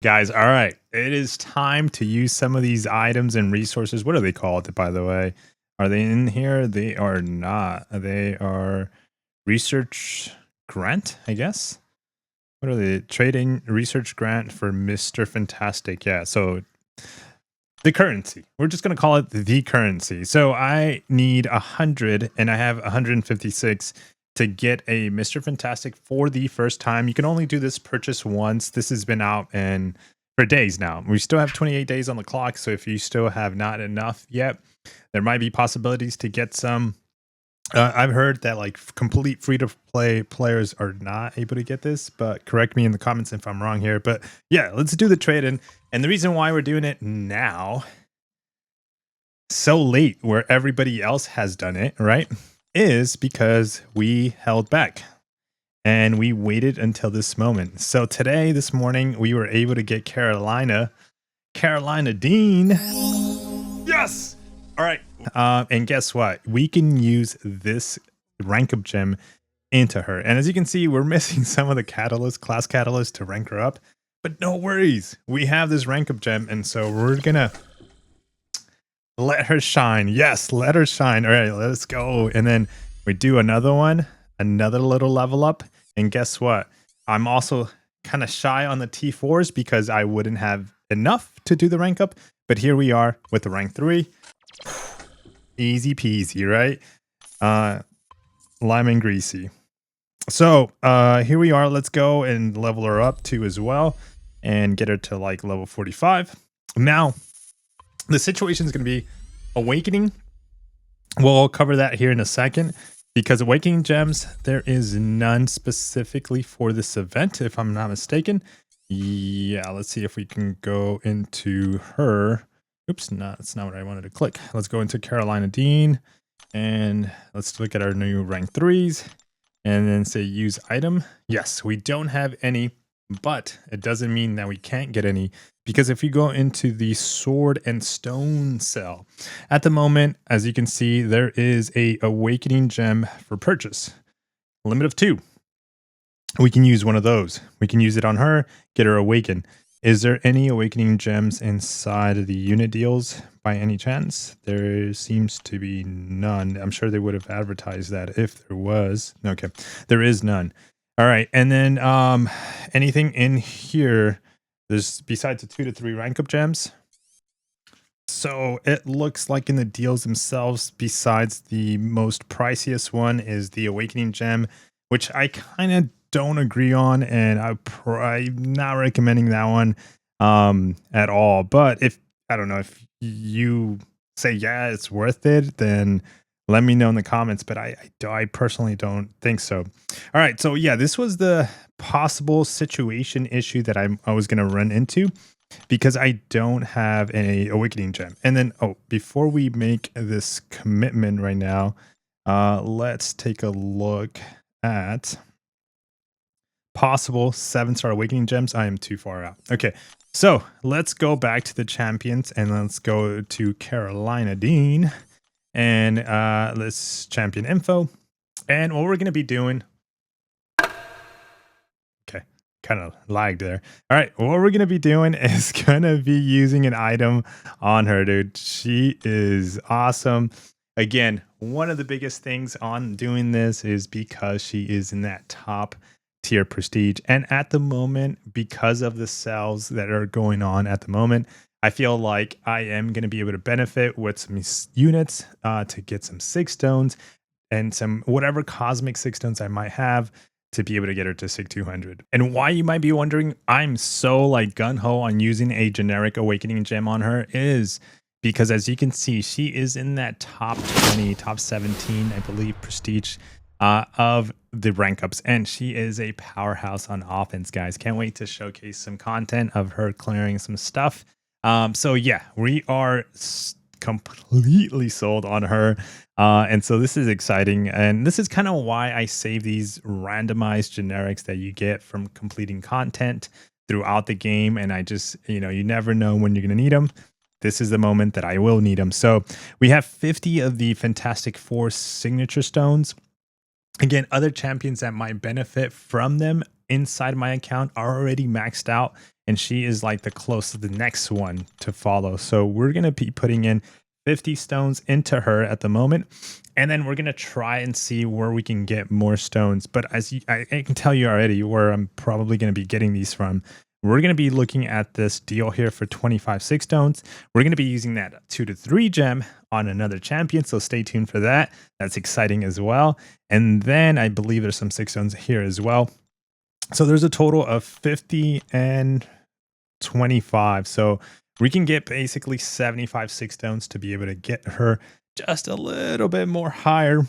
Guys, all right. It is time to use some of these items and resources. What are they called, by the way? Are they in here? They are not. They are research grant, I guess. What are they? Trading research grant for Mr. Fantastic. Yeah, so the currency. We're just going to call it the currency. So I need 100 and I have 156 to get a Mr. Fantastic for the first time. You can only do this purchase once. This has been out and for days now. We still have 28 days on the clock. So if you still have not enough yet, there might be possibilities to get some. I've heard that like complete free to play players are not able to get this, but correct me in the comments if I'm wrong here. But yeah, let's do the trade in. And the reason why we're doing it now, so late where everybody else has done it, right, is because we held back and we waited until this moment. So today, this morning, we were able to get Karolina Dean. Yes. All right. And guess what? We can use this rank up gem into her. And as you can see, we're missing some of the class catalyst to rank her up. But no worries. We have this rank up gem. And so we're going to let her shine. Yes, let her shine. All right, let's go. And then we do another one, another little level up. And guess what? I'm also kind of shy on the T4s because I wouldn't have enough to do the rank up. But here we are with the rank 3. Easy peasy, right? Lime and greasy. So here we are. Let's go and level her up too as well and get her to like level 45. Now, the situation is going to be awakening. We'll cover that here in a second because awakening gems, there is none specifically for this event, if I'm not mistaken. Yeah, let's see if we can go into her. Oops, no, that's not what I wanted to click. Let's go into Karolina Dean and let's look at our new rank 3s and then say use item. Yes, we don't have any, but it doesn't mean that we can't get any because if you go into the sword and stone cell at the moment, as you can see, there is a awakening gem for purchase, limit of 2. We can use one of those. We can use it on her, get her awakened. Is there any awakening gems inside of the unit deals by any chance? There seems to be none. I'm sure they would have advertised that if there was. Okay, there is none. All right, and then anything in here, there's besides the 2 to 3 rank up gems. So it looks like in the deals themselves, besides the most priciest one is the awakening gem, which I kind of don't agree on, and I'm not recommending that one at all. But if I don't know if you say yeah, it's worth it, then let me know in the comments. But I personally don't think so. All right, so yeah, this was the possible situation issue that I was going to run into because I don't have a awakening gem. And then before we make this commitment right now, let's take a look at possible 7-star awakening gems. I am too far out. Okay, so let's go back to the champions and let's go to Karolina Dean and let's champion info. And what we're going to be doing, okay, kind of lagged there. All right, what we're going to be doing is going to be using an item on her, dude. She is awesome. Again, one of the biggest things on doing this is because she is in that top tier prestige, and at the moment, because of the sales that are going on at the moment, I feel like I am going to be able to benefit with some units to get some 6 stones and some whatever cosmic 6 stones I might have to be able to get her to 6,200. And why you might be wondering I'm so like gun-ho on using a generic awakening gem on her is because, as you can see, she is in that top 20, top 17, I believe, prestige of the rank ups, and she is a powerhouse on offense, guys. Can't wait to showcase some content of her clearing some stuff. So yeah, we are completely sold on her, and so this is exciting, and this is kind of why I save these randomized generics that you get from completing content throughout the game. And I just, you never know when you're gonna need them. This is the moment that I will need them. So we have 50 of the Fantastic Four signature stones. Again, other champions that might benefit from them inside my account are already maxed out, and she is like the closest, the next one to follow. So we're gonna be putting in 50 stones into her at the moment, and then we're gonna try and see where we can get more stones. But as I can tell you already where I'm probably gonna be getting these from. We're going to be looking at this deal here for 25 6 stones. We're going to be using that 2 to 3 gem on another champion, so stay tuned for that. That's exciting as well. And then I believe there's some 6 stones here as well. So there's a total of 50 and 25. So we can get basically 75 6 stones to be able to get her just a little bit more higher.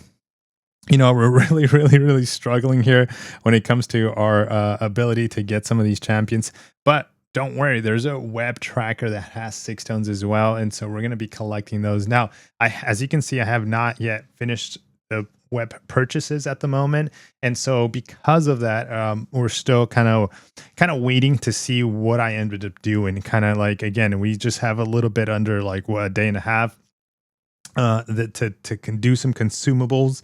You know, we're really struggling here when it comes to our ability to get some of these champions. But don't worry, there's a web tracker that has 6 stones as well. And so we're going to be collecting those. Now, as you can see, I have not yet finished the web purchases at the moment. And so because of that, we're still kind of waiting to see what I ended up doing. Kind of like, again, we just have a little bit under like what, a day and a half to do some consumables,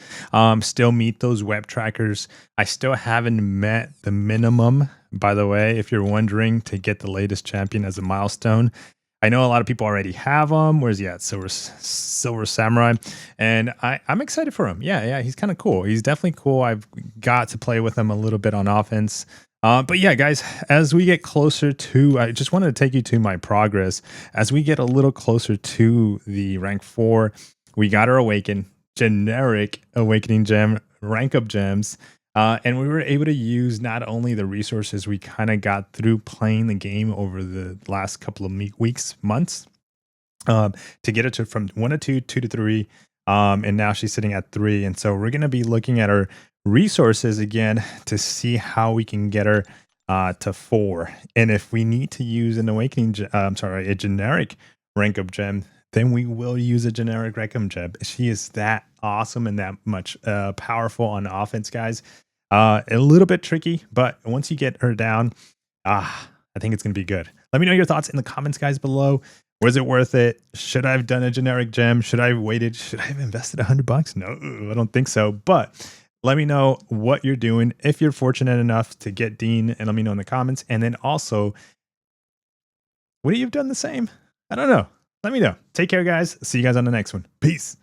still meet those web trackers. I still haven't met the minimum, by the way, if you're wondering, to get the latest champion as a milestone. I know a lot of people already have him. Where's he at? Silver Samurai. And I'm excited for him. Yeah, he's kind of cool. He's definitely cool. I've got to play with him a little bit on offense. But yeah, guys, as we get closer to, I just wanted to take you to my progress. As we get a little closer to the rank 4, we got our awaken, generic awakening gem, rank up gems. And we were able to use not only the resources we kind of got through playing the game over the last couple of weeks, months, to get it to from 1 to 2, 2 to 3. And now she's sitting at 3. And so we're going to be looking at our resources again to see how we can get her to 4. And if we need to use an awakening, a generic rank up gem, then we will use a generic rank up gem. She is that awesome and that much powerful on offense, guys. A little bit tricky, but once you get her down, I think it's going to be good. Let me know your thoughts in the comments, guys, below. Was it worth it? Should I have done a generic gem? Should I have waited? Should I have invested $100? No, I don't think so. But let me know what you're doing if you're fortunate enough to get Dean, and let me know in the comments. And then also, would you have done the same? I don't know. Let me know. Take care, guys. See you guys on the next one. Peace.